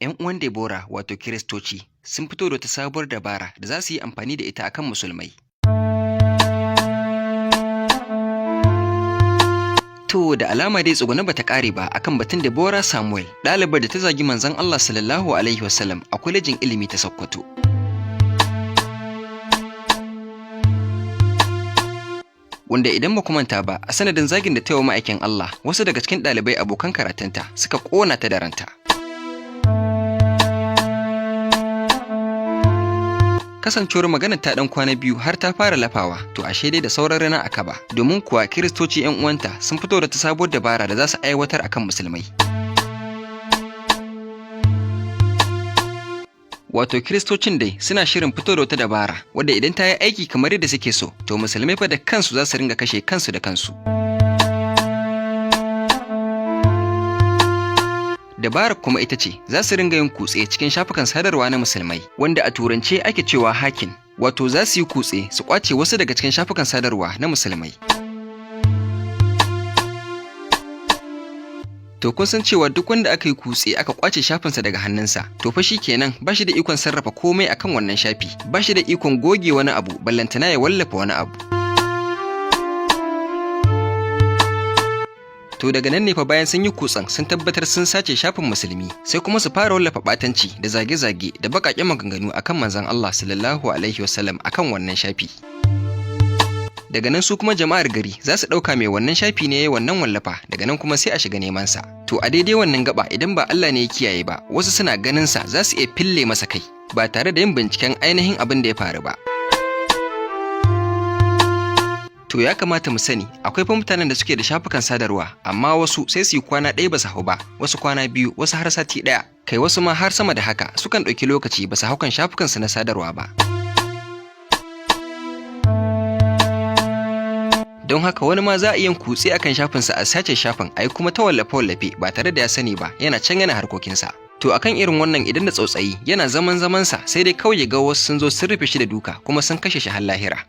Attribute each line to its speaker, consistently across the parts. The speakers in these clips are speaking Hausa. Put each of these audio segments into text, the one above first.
Speaker 1: 'yan uwan Deborah wato Kiristoci sun fito da wata sabuwar dabara da za su yi amfani da ita akan musulmai. To da alama dai tsuguna bata kare ba akan batun Deborah Samuel, ɗalibar da ta zagi manzon Allah sallallahu alaihi wasallam a kwalejin ilimi ta Sokoto. Wanda idan ba ku manta ba, a sanadin zagin da ta yi wa ma'aikin Allah, wasu daga cikin ɗalibai abokan karatunta suka ƙona ta da ranta. Kasancewar maganar ta ɗan kwana biyu har ta fara lafawa, to ashe dai da sauran rana aka ba, domin kuwa Kiristoci 'yan uwanta sun fito da ta sabuwar dabara da za su aiwatar akan musulmai. Wato Kiristocin dai suna shirin fito da wata dabara wadda idan ta yi aiki kamar yadda suke so, to musulmai fa da kansu za su ringa kashe kansu da kansu. Dabarar kuma ita ce za su ringa yin kutse cikin shafukan sadarwa na musulmai, wanda a turance ake cewa hacking, wato za su yi kutse su kwace wasu daga cikin shafukan sadarwa na musulmai. To kun san cewa duk wanda aka yi kutse aka kwace shafinsa daga hannunsa, to fa kenan ba shi da ikon sarrafa komai akan wannan shafi, ba shi da ikon goge wani abu, ballantana ya wallafa wani abu. To daga nan ne fa bayan sun yi kutsen sun tabbatar sun sace shafin musulmi, sai kuma su fara wallafa ɓatanci da zage-zage da baƙaƙen maganganu akan manzon Allah sallallahu alaihi wasallam akan wannan shafi. Daga nan su kuma jama'ar gari za su ɗauka mai wannan shafi ne wannan wallafa, daga nan kuma sai a shiga neman sa. To a daidai wannan gaba idan ba Allah ne ya kiyaye ba, wasu suna ganin sa za su iya fille masa kai ba tare da yin binciken ainihin abin da ya faru ba. To ya kamata mu sani akwai fa mutanen da suke da shafukan sadarwa, amma wasu sai su yi kwana ɗaya ba su hau ba, wasu kwana biyu, wasu har sati ɗaya, kai wasu ma har sama da haka sukan ɗauki lokaci ba su hau kan shafukansu na sadarwa ba. Don haka wani ma za a iya kutse akan shafinsa a sace shafin a yi kuma ta wallafe-wallafe ba tare da ya sani ba, yana can yana harkokinsa. To akan irin wannan idan da tsautsayi yana zamansa sai dai kawai ya ga wasu sun zo sun rufe shi da duka kuma sun kashe shi har lahira.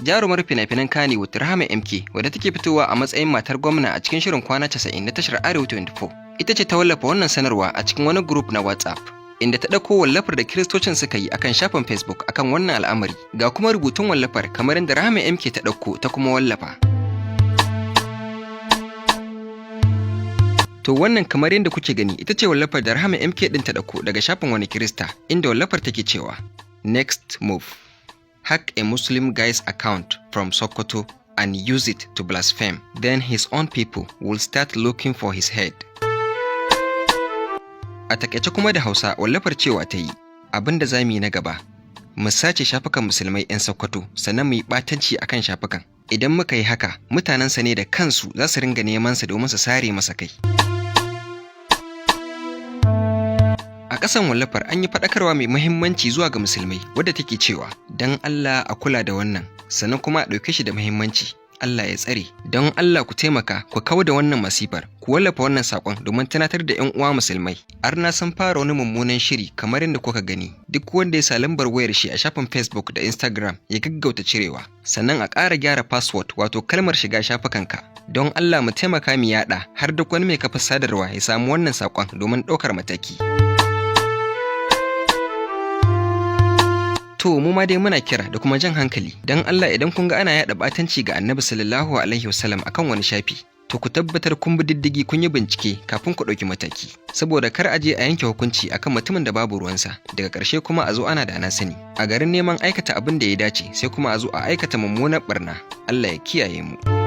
Speaker 1: Jarumar fina-finan Kannywood Rahama MK, wadda take fitowa a matsayin matar gwamna a cikin shirin kwana 90 na tashar Arewa 24, ita ce ta wallafa wannan sanarwa a cikin wani group na WhatsApp, inda ta ɗauko wallafar da Kiristocin suka yi akan shafin Facebook akan wannan al'amari, ga kuma rubutun wallafar kamar yadda Rahama MK ta ɗauko ta kuma wallafa. To wannan kamar yadda kuke gani ita ce wallafar da Rahama MK ɗin ta ɗauko daga shafin wani Kirista, inda wallafar take cewa Next move. Hack a Muslim guy's account from Sokoto and use it to blaspheme. Then his own people will start looking for his head. A takaice kuma da Hausa wallafar cewa ta yi, abin da za mu yi na gaba, mu sace shafukan musulmai 'yan Sokoto sannan mu yi ɓatanci akan shafukan. Idan muka yi haka, mutanensa ne da kansu za su ringa neman sa domin su sare masa kai. A ƙasan wallafar an yi faɗakarwa mai muhimmanci zuwa ga musulmai wadda take cewa don Allah a kula da wannan, sannan kuma a ɗauke shi da muhimmanci. Allah ya tsare, don Allah ku taimaka ku kawar da wannan masifar, ku wallafa wannan saƙon domin tunatar da 'yan uwa musulmai. Arna sun fara wani mummunan shiri kamar yadda kuka gani, duk wanda ya sa lambar wayar shi a shafin Facebook da Instagram ya gaggauta cirewa, sannan a ƙara gyara password wato kalmar shiga shafukanka. Don Allah mu taimaka mu yaɗa har duk wani mai kafa sadarwa ya samu wannan saƙon domin ɗaukar mataki. To mu ma dai muna kira da kuma jan hankali, dan Allah idan kun ga ana yaɗa ɓatanci ga Annabi sallallahu alaihi wasallam akan wani shafi, to ku tabbatar kun bi diddigi kun yi bincike kafin ku ɗauki mataki, saboda kar a je a yanke hukunci akan mutumin da babu ruwansa, daga ƙarshe kuma a zo ana da na sani. A garin neman aikata abin da ya dace sai kuma a zo a aikata mummunar ɓarna. Allah ya kiyaye mu.